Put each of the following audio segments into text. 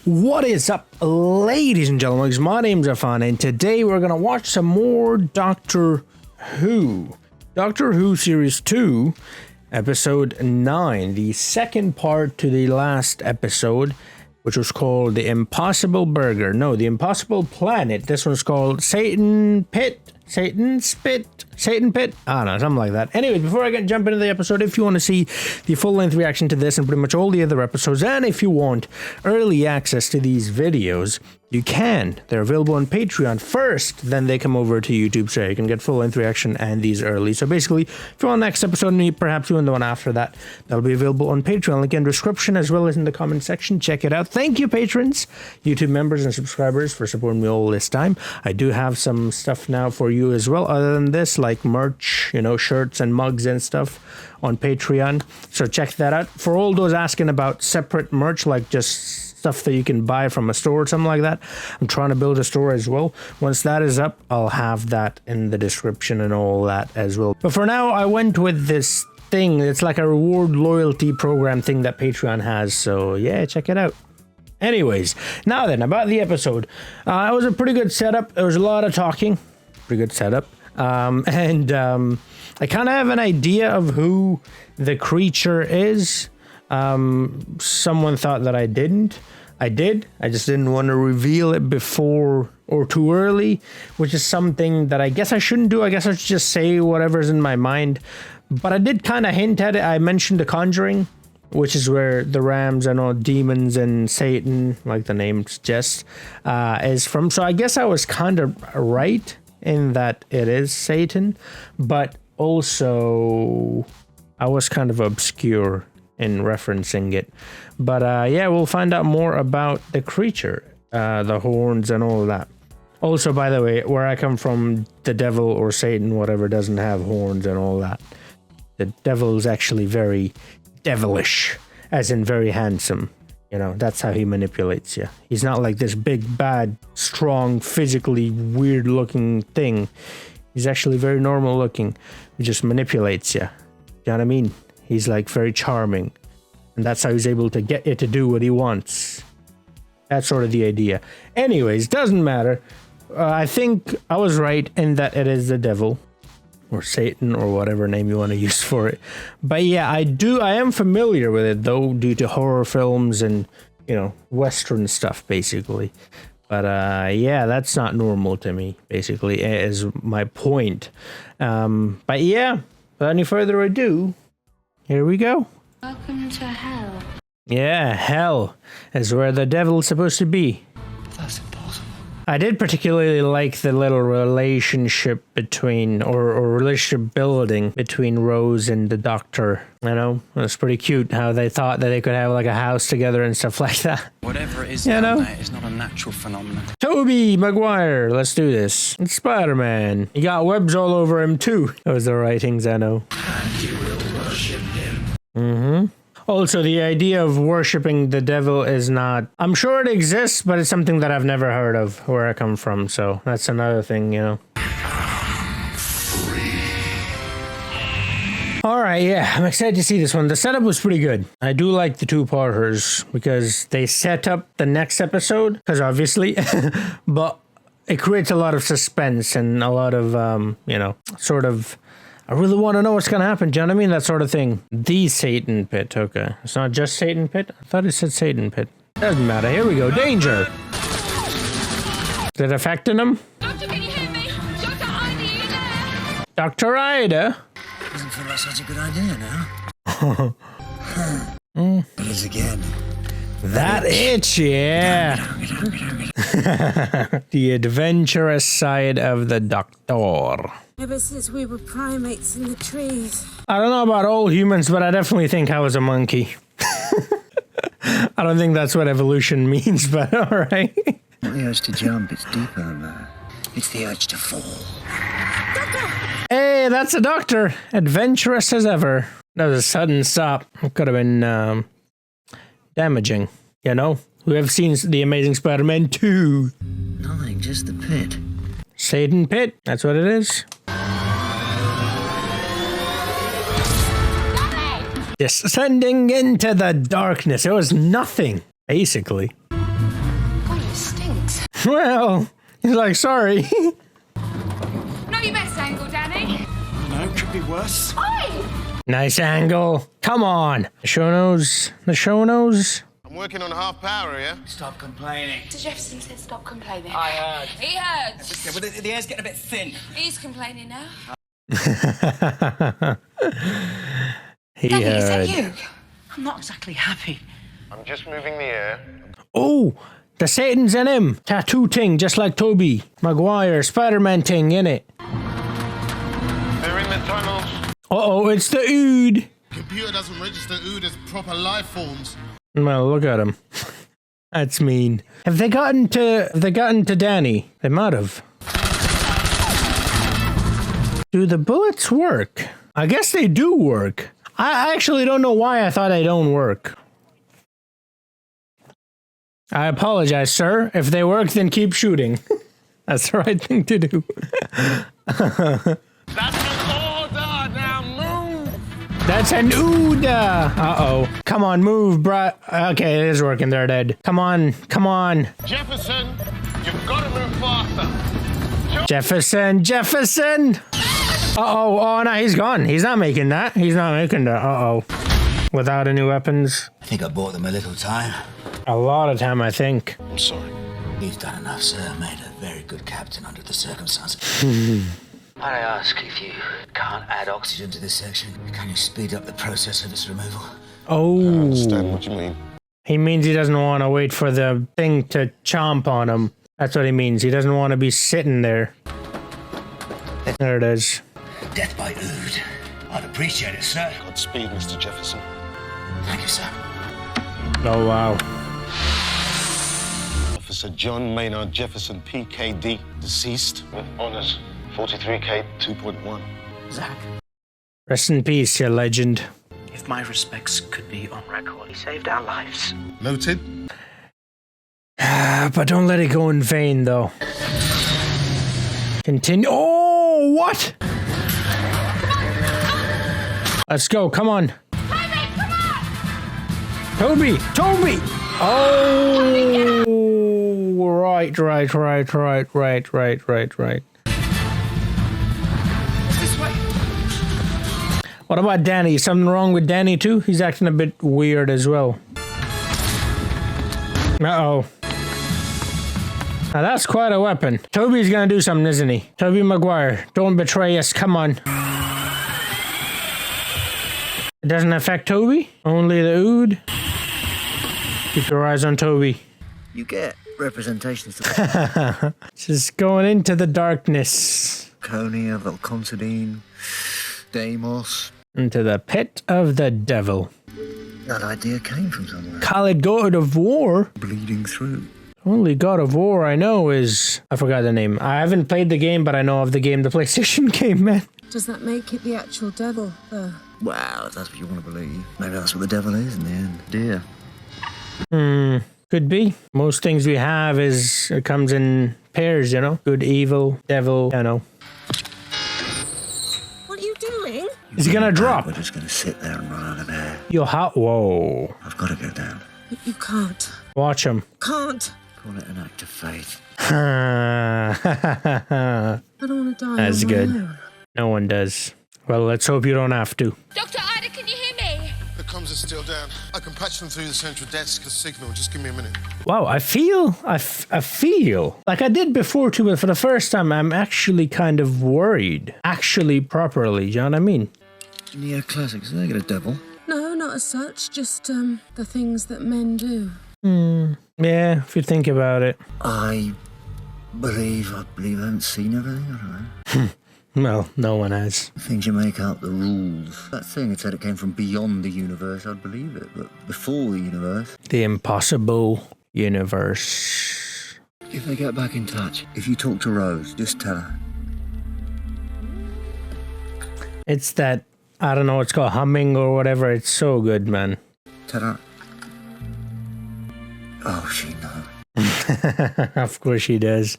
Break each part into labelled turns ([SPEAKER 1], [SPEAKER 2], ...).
[SPEAKER 1] What is up, ladies and gentlemen? My name's Irfan, and today we're gonna watch some more Doctor Who. Doctor Who Series 2, Episode 9, the second part to the last episode, which was called The Impossible Burger. No, The Impossible Planet. This one's called Satan Pit. Satan Spit? Satan Pit? I don't know, something like that. Anyway, before I jump into the episode, if you want to see the full-length reaction to this and pretty much all the other episodes, and if you want early access to these videos, you can. They're available on Patreon first, then they come over to YouTube, so you can get full-length reaction and these early. So basically, if you want the next episode, and perhaps even the one after that, that'll be available on Patreon. Link in the description as well as in the comment section. Check it out. Thank you, patrons, YouTube members, and subscribers for supporting me all this time. I do have some stuff now for you as well, other than this, like merch, you know, shirts and mugs and stuff on Patreon. So check that out. For all those asking about separate merch, like just stuff that you can buy from a store or something like that, I'm trying to build a store as well. Once that is up, I'll have that in the description and all that as well. But for now, I went with this thing. It's like a reward loyalty program thing that Patreon has. So yeah, check it out. Anyways, now then, about the episode. It was a pretty good setup. There was a lot of talking. Pretty good setup. I kind of have an idea of who the creature is. Someone thought that I didn't. I did. I just didn't want to reveal it before or too early, which is something that I guess I shouldn't do. I guess I should just say whatever's in my mind. But I did kind of hint at it. I mentioned The Conjuring, which is where the Rams and all demons and Satan, like the name suggests, is from. So I guess I was kind of right in that it is Satan, but also I was kind of obscure in referencing it. But yeah, we'll find out more about the creature, the horns and all that. Also, by the way, where I come from, the devil or Satan, whatever, doesn't have horns and all that. The devil is actually very devilish, as in very handsome. You know, that's how he manipulates you. He's not like this big, bad, strong, physically weird looking thing. He's actually very normal looking. He just manipulates you. You know what I mean? He's like very charming. And that's how he's able to get you to do what he wants. That's sort of the idea. Anyways, doesn't matter. I think I was right in that it is the devil. Or Satan, or whatever name you want to use for it. But yeah, I am familiar with it, though, due to horror films and, you know, Western stuff, basically. But yeah, that's not normal to me, basically, is my point. But yeah, without any further ado, here we go.
[SPEAKER 2] Welcome to hell.
[SPEAKER 1] Yeah, hell is where the devil's supposed to be.
[SPEAKER 3] That's impossible.
[SPEAKER 1] I did particularly like the little relationship between, or relationship building between Rose and the Doctor. You know, it was pretty cute how they thought that they could have like a house together and stuff like that.
[SPEAKER 3] Whatever it is,
[SPEAKER 1] you know,
[SPEAKER 3] there is not a natural phenomenon.
[SPEAKER 1] Tobey Maguire, let's do this. It's Spider-Man. He got webs all over him too. Those are writings, I know.
[SPEAKER 4] And you will worship him.
[SPEAKER 1] Mm-hmm. Also, the idea of worshipping the devil is not... I'm sure it exists, but it's something that I've never heard of where I come from, so that's another thing, you know. Alright, yeah, I'm excited to see this one. The setup was pretty good. I do like the two-parters because they set up the next episode, because obviously, but it creates a lot of suspense and a lot of, you know, sort of... I really want to know what's going to happen, do you know what I mean? That sort of thing. The Satan Pit, okay. It's not just Satan Pit? I thought it said Satan Pit. Doesn't matter. Here we go. Danger! Is it affecting him?
[SPEAKER 2] Doctor, can you hear me? Dr. Anniinii!
[SPEAKER 1] Dr. Ida?
[SPEAKER 4] Doesn't feel like such a good idea now. It is again.
[SPEAKER 1] That itch, yeah. The adventurous side of the Doctor.
[SPEAKER 5] Ever since we were primates in the trees.
[SPEAKER 1] I don't know about all humans, but I definitely think I was a monkey. I don't think that's what evolution means, but alright.
[SPEAKER 4] Not the urge to jump, it's deeper than that. It's the urge to fall.
[SPEAKER 1] Hey, that's a doctor. Adventurous as ever. That was a sudden stop. It could have been damaging, you know? We have seen The Amazing Spider-Man 2.
[SPEAKER 4] Nothing, just the pit.
[SPEAKER 1] Satan Pit, that's what it is. Descending into the darkness. It was nothing, basically. Well, he's like, sorry.
[SPEAKER 2] Not your best angle, Danny.
[SPEAKER 3] No, could be worse.
[SPEAKER 2] Oi!
[SPEAKER 1] Nice angle. Come on. The show knows. The show knows.
[SPEAKER 6] I'm working on half power here.
[SPEAKER 3] Stop complaining.
[SPEAKER 2] Mr. Jefferson said stop complaining.
[SPEAKER 3] I heard.
[SPEAKER 2] He heard.
[SPEAKER 3] Yeah, well, the air's getting a bit thin.
[SPEAKER 2] He's complaining now.
[SPEAKER 1] He
[SPEAKER 2] Danny, is
[SPEAKER 1] heard.
[SPEAKER 2] that you?
[SPEAKER 3] I'm not exactly happy.
[SPEAKER 6] I'm just moving the air.
[SPEAKER 1] Oh, the Satan's in him. Tattoo ting, just like Toby Maguire, Spider-Man ting, innit?
[SPEAKER 6] They're in the tunnels.
[SPEAKER 1] Uh-oh, it's the Ood.
[SPEAKER 6] Computer doesn't register Ood as proper life forms.
[SPEAKER 1] Well, look at him. That's mean. Have they gotten to Danny? They might have. Do the bullets work? I guess they do work. I actually don't know why I thought they don't work. I apologize, sir. If they work, then keep shooting. That's the right thing to do.
[SPEAKER 6] That's an order. Now move.
[SPEAKER 1] That's an Ooda. Uh-oh. Come on, move, bruh. Okay, it is working. They're dead. Come on. Come on.
[SPEAKER 6] Jefferson, you've got to move faster.
[SPEAKER 1] Jefferson. Uh-oh. Oh, no, he's gone. He's not making that. He's not making that. Uh-oh. Without any weapons.
[SPEAKER 4] I think I bought them a little time.
[SPEAKER 1] A lot of time, I think.
[SPEAKER 6] I'm sorry.
[SPEAKER 4] You've done enough, sir. Made a very good captain under the circumstances. Might I ask if you can't add oxygen to this section? Can you speed up the process of its removal?
[SPEAKER 1] Oh.
[SPEAKER 6] I understand what you mean.
[SPEAKER 1] He means he doesn't want to wait for the thing to chomp on him. That's what he means. He doesn't want to be sitting there. There it is.
[SPEAKER 4] Death by Ood. I'd appreciate it, sir.
[SPEAKER 6] Godspeed, Mr. Jefferson.
[SPEAKER 4] Thank you, sir.
[SPEAKER 1] Oh, wow.
[SPEAKER 6] Officer John Maynard Jefferson, PKD, deceased with honors. 43K 2.1.
[SPEAKER 4] Zach.
[SPEAKER 1] Rest in peace, you legend.
[SPEAKER 3] If my respects could be on record, he saved our lives.
[SPEAKER 6] Noted.
[SPEAKER 1] But don't let it go in vain, though. Continue. Oh, what? Let's go. Come on. Toby! Oh! Right.
[SPEAKER 2] This way.
[SPEAKER 1] What about Danny? Something wrong with Danny, too? He's acting a bit weird as well. Uh-oh. Now that's quite a weapon. Toby's gonna do something, isn't he? Toby Maguire, don't betray us. Come on. It doesn't affect Toby? Only the Ood? Keep your eyes on Toby.
[SPEAKER 4] You get representations of
[SPEAKER 1] Just going into the darkness.
[SPEAKER 4] Conia, Volconsidine, Deimos.
[SPEAKER 1] Into the pit of the devil.
[SPEAKER 4] That idea came from somewhere.
[SPEAKER 1] Call it God of War.
[SPEAKER 4] Bleeding through.
[SPEAKER 1] Only God of War I know is... I forgot the name. I haven't played the game, but I know of the game, the PlayStation game, man.
[SPEAKER 5] Does that make it the actual devil, though?
[SPEAKER 4] Well, if that's what you want to believe. Maybe that's what the devil is in the end. Dear.
[SPEAKER 1] Could be. Most things we have is... It comes in pairs, you know? Good, evil, devil, you know.
[SPEAKER 5] What are you doing?
[SPEAKER 1] Is he gonna drop?
[SPEAKER 4] We're just going to sit there and run out of air.
[SPEAKER 1] You're hot. Whoa.
[SPEAKER 4] I've got to go down.
[SPEAKER 5] But you can't.
[SPEAKER 1] Watch him.
[SPEAKER 5] Can't.
[SPEAKER 4] Call it an act of faith.
[SPEAKER 5] I don't want to die.
[SPEAKER 1] That's
[SPEAKER 5] on my
[SPEAKER 1] good.
[SPEAKER 5] own.
[SPEAKER 1] No one does. Well, let's hope you don't have to.
[SPEAKER 2] Dr. Ida, can you hear me?
[SPEAKER 6] The comms are still down. I can patch them through the central desk signal. Just give me a minute.
[SPEAKER 1] Wow, I feel like I did before too, but for the first time, I'm actually kind of worried. Actually, properly, you know what I mean?
[SPEAKER 4] Neoclassics, they get a devil.
[SPEAKER 5] No, not as such. Just the things that men do.
[SPEAKER 1] Yeah, if you think about it.
[SPEAKER 4] I believe I haven't seen everything. I don't know.
[SPEAKER 1] Well, no one has.
[SPEAKER 4] Things you make up, the rules. That thing had said it came from beyond the universe, I'd believe it. But before the universe.
[SPEAKER 1] The impossible universe.
[SPEAKER 4] If they get back in touch, if you talk to Rose, just tell her.
[SPEAKER 1] It's that, I don't know, it's called humming or whatever. It's so good, man.
[SPEAKER 4] Tell her. Oh, she knows.
[SPEAKER 1] Of course she does.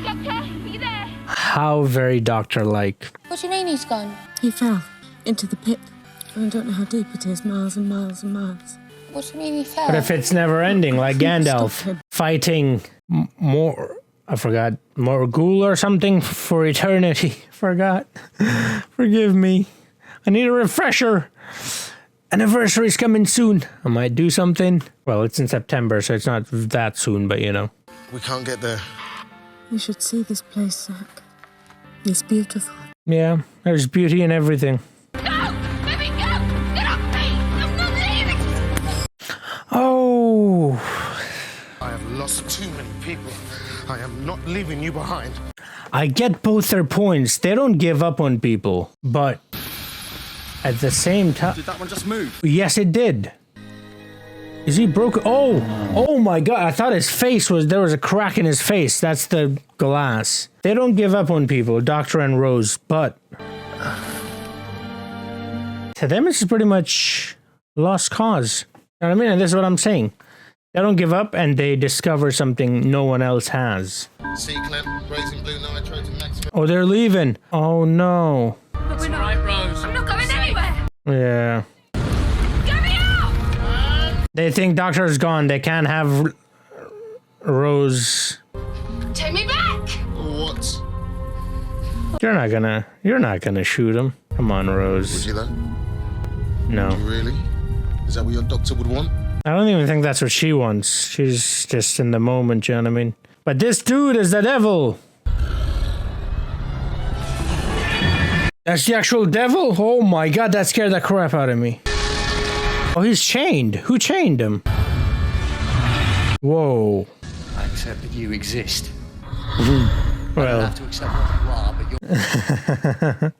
[SPEAKER 2] Doctor, are you there?
[SPEAKER 1] How very doctor-like.
[SPEAKER 2] What do you mean he's gone?
[SPEAKER 5] He fell into the pit. I don't know how deep it is. Miles and miles and miles. What do you mean he fell?
[SPEAKER 1] But if it's never ending, like Gandalf fighting more, I forgot, Morgul or something for eternity. Forgot. Forgive me. I need a refresher. Anniversary's coming soon. I might do something. Well, it's in September, so it's not that soon, but you know.
[SPEAKER 6] We can't get there.
[SPEAKER 5] You should see this place, Zach. It's beautiful.
[SPEAKER 1] Yeah, there's beauty in everything.
[SPEAKER 2] No! Let me go! Get off me! I'm not leaving!
[SPEAKER 1] Oh.
[SPEAKER 6] I have lost too many people. I am not leaving you behind.
[SPEAKER 1] I get both their points. They don't give up on people, but at the same time...
[SPEAKER 7] Did that one just move?
[SPEAKER 1] Yes, it did. Is he broken? Oh my God. I thought his face was... There was a crack in his face. That's the glass. They don't give up on people, Doctor and Rose, but... To them, it's pretty much lost cause. You know what I mean? And this is what I'm saying. They don't give up and they discover something no one else has.
[SPEAKER 6] See, Clem, raising blue nitro to maximum.
[SPEAKER 1] Oh, they're leaving. Oh no.
[SPEAKER 2] That's right, Rose. I'm not going anywhere!
[SPEAKER 1] Yeah.
[SPEAKER 2] Get me out!
[SPEAKER 1] They think Doctor's gone. They can't have Rose.
[SPEAKER 2] Take me back!
[SPEAKER 6] What?
[SPEAKER 1] You're not gonna shoot him. Come on,
[SPEAKER 6] Would
[SPEAKER 1] Rose.
[SPEAKER 6] you though?
[SPEAKER 1] No.
[SPEAKER 6] Really? Is that what your doctor would want?
[SPEAKER 1] I don't even think that's what she wants. She's just in the moment, you know what I mean? But this dude is the devil. That's the actual devil? Oh my God, that scared the crap out of me. Oh, he's chained. Who chained him? Whoa.
[SPEAKER 8] I accept that you exist.
[SPEAKER 1] Well,
[SPEAKER 8] I have to accept what you are, but you're...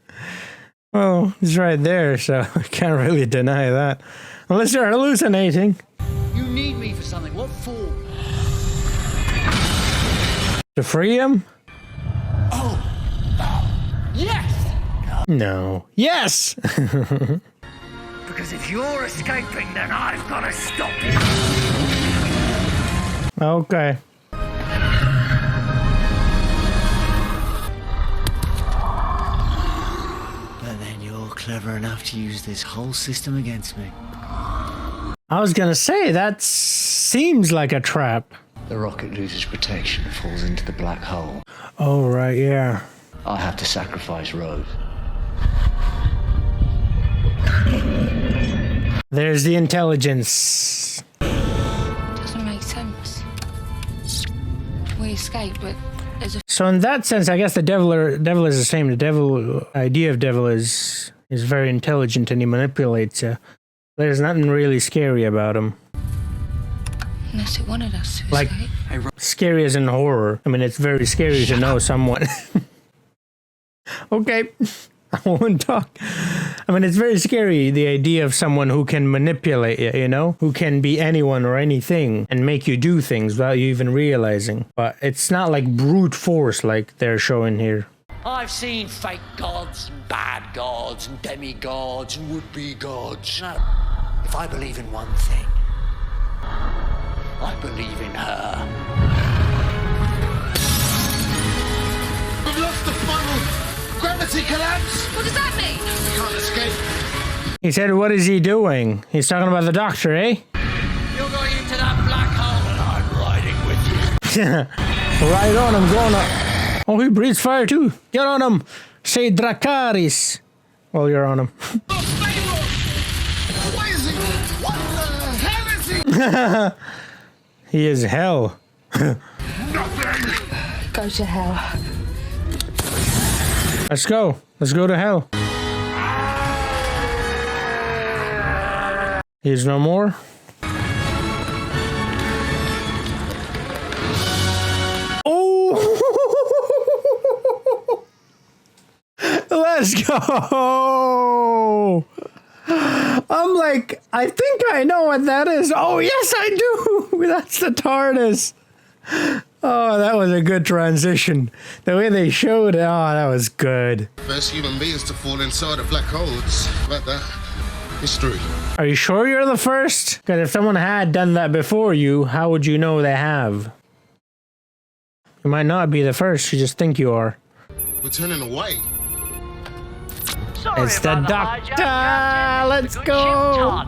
[SPEAKER 1] well, he's right there, so I can't really deny that. Unless you're hallucinating.
[SPEAKER 8] You need me for something. What for?
[SPEAKER 1] To free him?
[SPEAKER 8] Oh! Yes!
[SPEAKER 1] No. Yes!
[SPEAKER 8] Because if you're escaping, then I've got to stop you.
[SPEAKER 1] Okay.
[SPEAKER 4] But then you're clever enough to use this whole system against me.
[SPEAKER 1] I was gonna say, that seems like a trap.
[SPEAKER 4] The rocket loses protection, falls into the black hole.
[SPEAKER 1] Oh, right, yeah.
[SPEAKER 4] I have to sacrifice Rose.
[SPEAKER 1] There's the intelligence.
[SPEAKER 5] Doesn't make sense. We escaped, but there's a...
[SPEAKER 1] So in that sense, I guess the devil is the same. The idea of devil is very intelligent and he manipulates you. There's nothing really scary about him.
[SPEAKER 5] Unless it wanted us to
[SPEAKER 1] Like,
[SPEAKER 5] escape.
[SPEAKER 1] scary as in horror. I mean, it's very scary to know someone. Okay, I won't talk. I mean, it's very scary, the idea of someone who can manipulate you, you know? Who can be anyone or anything and make you do things without you even realizing. But it's not like brute force like they're showing here.
[SPEAKER 8] I've seen fake gods and bad gods and demigods and would-be gods. No. If I believe in one thing, I believe in her.
[SPEAKER 6] We've lost the funnel! Gravity collapse!
[SPEAKER 2] What does that mean?
[SPEAKER 6] We can't escape.
[SPEAKER 1] He said, what is he doing? He's talking about the doctor, eh?
[SPEAKER 8] You're going into that black hole and I'm riding with you.
[SPEAKER 1] Right on, I'm going up. Oh, he breathes fire too. Get on him. Say Dracarys. Well, you're on him.
[SPEAKER 6] What is he? What the hell is he?
[SPEAKER 1] He is hell.
[SPEAKER 5] Go to hell.
[SPEAKER 1] Let's go. Let's go to hell. He's no more. Oh! Let's go! I'm like, I think I know what that is. Oh, yes, I do. That's the TARDIS. Oh, that was a good transition. The way they showed it, oh, that was good.
[SPEAKER 6] First human beings to fall inside a black hole. It's like that. History.
[SPEAKER 1] Are you sure you're the first? Because if someone had done that before you, how would you know they have? You might not be the first, you just think you are.
[SPEAKER 6] We're turning away.
[SPEAKER 1] It's the doctor! Let's go!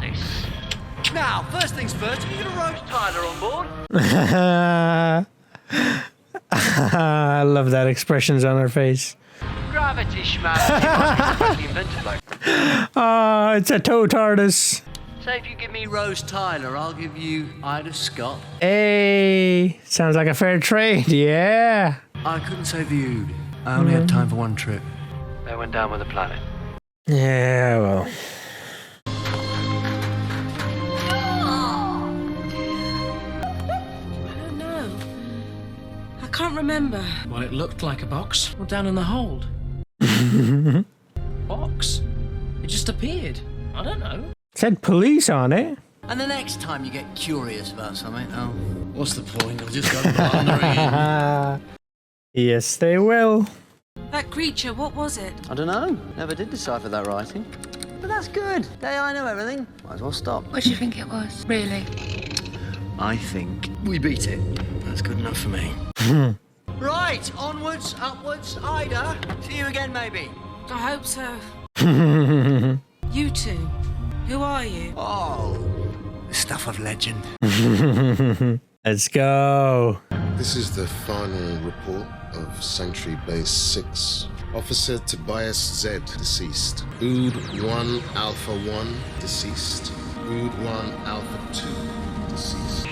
[SPEAKER 8] Now, first things first, are you going to roast Tyler on board?
[SPEAKER 1] I love that expressions on her face.
[SPEAKER 8] Gravity schmack. Invented like.
[SPEAKER 1] It's a toe TARDIS.
[SPEAKER 8] So if you give me Rose Tyler, I'll give you Ida Scott.
[SPEAKER 1] Hey, sounds like a fair trade, yeah.
[SPEAKER 8] I couldn't say viewed. I only had time for one trip. They went down with the planet.
[SPEAKER 1] Yeah, well.
[SPEAKER 5] I don't know. I can't remember.
[SPEAKER 3] Well, it looked like a box. Well, down in the hold. Box? It just appeared. I don't know.
[SPEAKER 1] Said police on it.
[SPEAKER 8] And the next time you get curious about something, oh, what's the point? I'll just go wandering in.
[SPEAKER 1] Yes, they will.
[SPEAKER 5] That creature, what was it?
[SPEAKER 8] I don't know. Never did decipher that writing. But that's good. Day I know everything. Might as well stop.
[SPEAKER 2] What do you think it was, really?
[SPEAKER 8] I think we beat it. That's good enough for me. Right, onwards, upwards, Ida. See you again, maybe.
[SPEAKER 5] I hope so. You two, who are you?
[SPEAKER 8] Oh, the stuff of legend.
[SPEAKER 1] Let's go.
[SPEAKER 6] This is the final report of Sanctuary Base 6. Officer Tobias Z, deceased. Ood 1 Alpha 1, deceased. Ood 1 Alpha 2, deceased.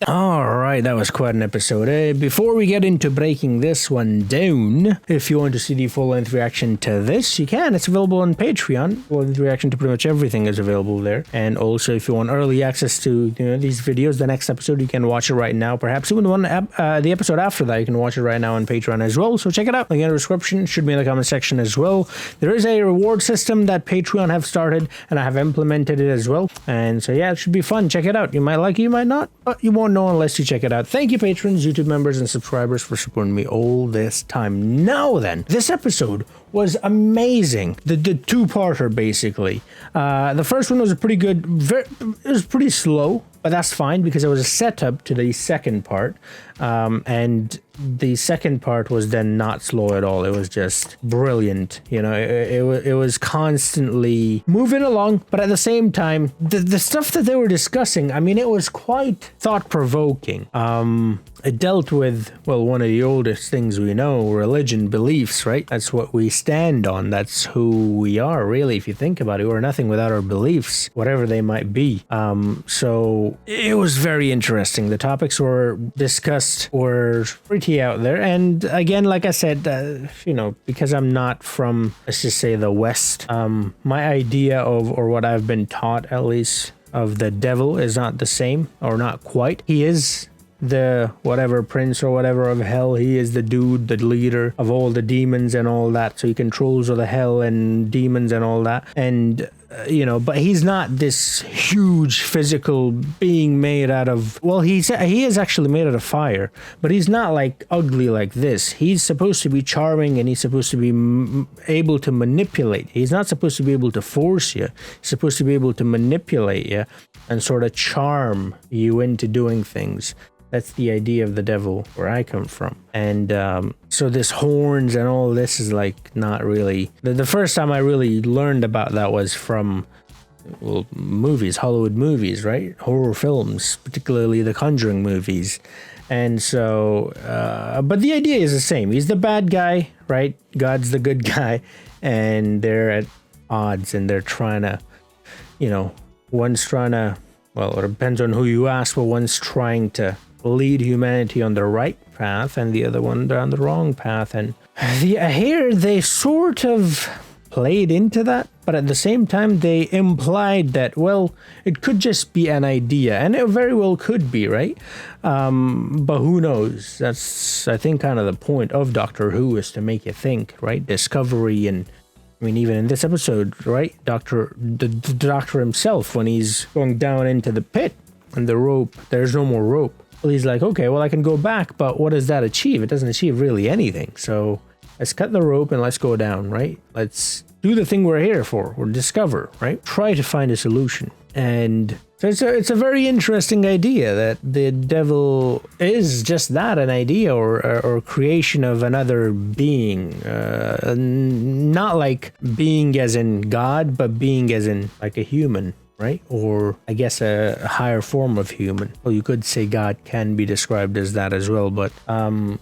[SPEAKER 1] Alright, that was quite an episode. Before we get into breaking this one down, if you want to see the full-length reaction to this, you can. It's available on Patreon. Full-length reaction to pretty much everything is available there. And also, if you want early access to these videos, the next episode, you can watch it right now. Perhaps even the episode after that, you can watch it right now on Patreon as well. So check it out. Link in the description. Should be in the comment section as well. There is a reward system that Patreon have started, and I have implemented it as well. And so, yeah, it should be fun. Check it out. You might like it, you might not, but you won't know unless you check it out. Thank you, patrons, YouTube members, and subscribers for supporting me all this time. Now then, this episode was amazing. The two-parter, basically. The first one was a pretty good, it was pretty slow, but that's fine because it was a setup to the second part. And the second part was then not slow at all. It was just brilliant. You know, it was constantly moving along, but at the same time, the stuff that they were discussing, I mean, it was quite thought-provoking. It dealt with, well, one of the oldest things we know, religion, beliefs, right? That's what we stand on. That's who we are, really, if you think about it. We're nothing without our beliefs, whatever they might be. So it was very interesting. The topics were discussed were pretty out there. And again, like I said, you know, because I'm not from, let's just say, the West, my idea of, or what I've been taught, at least, of the devil is not the same, or not quite. He is the whatever prince or whatever of hell. He is the dude, the leader of all the demons and all that. So he controls all the hell and demons and all that. And you know, but he's not this huge physical being made out of, well, he is actually made out of fire, but he's not like ugly like this. He's supposed to be charming, and he's supposed to be able to manipulate. He's not supposed to be able to force you. He's supposed to be able to manipulate you and sort of charm you into doing things. That's the idea of the devil where I come from. And so this horns and all this is like not really... The first time I really learned about that was from, well, movies, Hollywood movies, right? Horror films, particularly the Conjuring movies. And so, but the idea is the same. He's the bad guy, right? God's the good guy. And they're at odds, and they're trying to, you know, one's trying to, well, it depends on who you ask, but one's trying to lead humanity on the right path, and the other one on the wrong path. And here they sort of played into that, but at the same time they implied that, well, it could just be an idea, and it very well could be, right? But who knows? That's, I think, kind of the point of Doctor Who, is to make you think, right? Discovery. And I mean, even in this episode, right? The doctor himself, when he's going down into the pit and the rope, there's no more rope. Well, he's like, okay, well, I can go back, but what does that achieve? It doesn't achieve really anything. So let's cut the rope and let's go down, right? Let's do the thing we're here for, or discover, right? Try to find a solution. And so it's a very interesting idea that the devil is just that, an idea or creation of another being. Not like being as in God, but being as in like a human, right? Or I guess a higher form of human. Well, you could say God can be described as that as well, but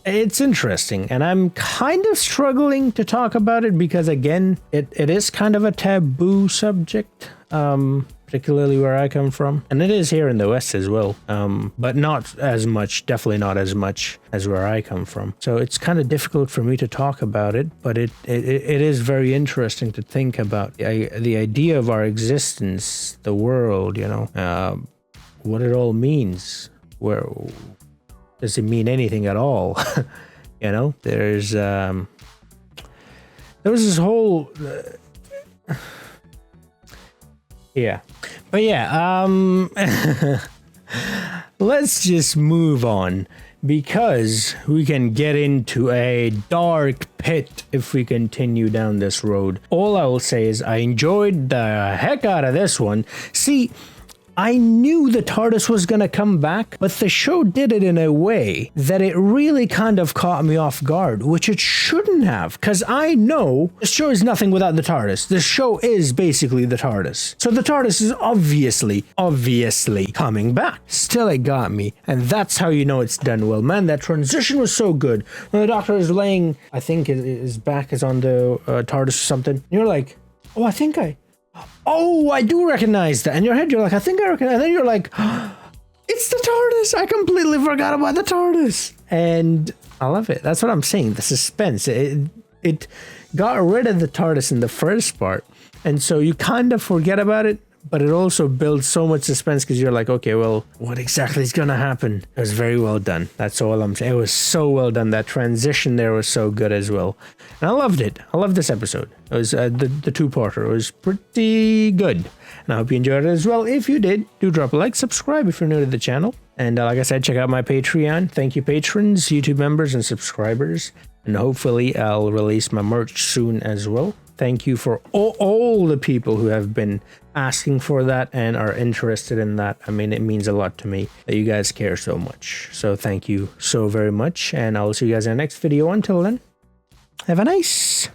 [SPEAKER 1] it's interesting, and I'm kind of struggling to talk about it because, again, it is kind of a taboo subject, particularly where I come from, and it is here in the West as well, but not as much, definitely not as much as where I come from. So it's kind of difficult for me to talk about it, but it is very interesting to think about the idea of our existence, the world, you know, what it all means. Where does it mean anything at all? You know, there was this whole yeah, but yeah, let's just move on, because we can get into a dark pit if we continue down this road. All I will say is I enjoyed the heck out of this one. See, I knew the TARDIS was going to come back, but the show did it in a way that it really kind of caught me off guard, which it shouldn't have, because I know the show is nothing without the TARDIS. The show is basically the TARDIS. So the TARDIS is obviously coming back. Still, it got me, and that's how you know it's done well. Man, that transition was so good. When the Doctor is laying, I think his back is on the TARDIS or something, and you're like, oh, I do recognize that. In your head, you're like, I think I recognize. And then you're like, oh, it's the TARDIS. I completely forgot about the TARDIS. And I love it. That's what I'm saying. The suspense. It got rid of the TARDIS in the first part. And so you kind of forget about it. But it also builds so much suspense because you're like, okay, well, what exactly is going to happen? It was very well done. That's all I'm saying. It was so well done. That transition there was so good as well. And I loved it. I loved this episode. It was the two-parter. It was pretty good. And I hope you enjoyed it as well. If you did, do drop a like, subscribe if you're new to the channel. And like I said, check out my Patreon. Thank you, patrons, YouTube members, and subscribers. And hopefully I'll release my merch soon as well. Thank you for all the people who have been asking for that and are interested in that. I mean, it means a lot to me that you guys care so much. So thank you so very much. And I'll see you guys in the next video. Until then, have a nice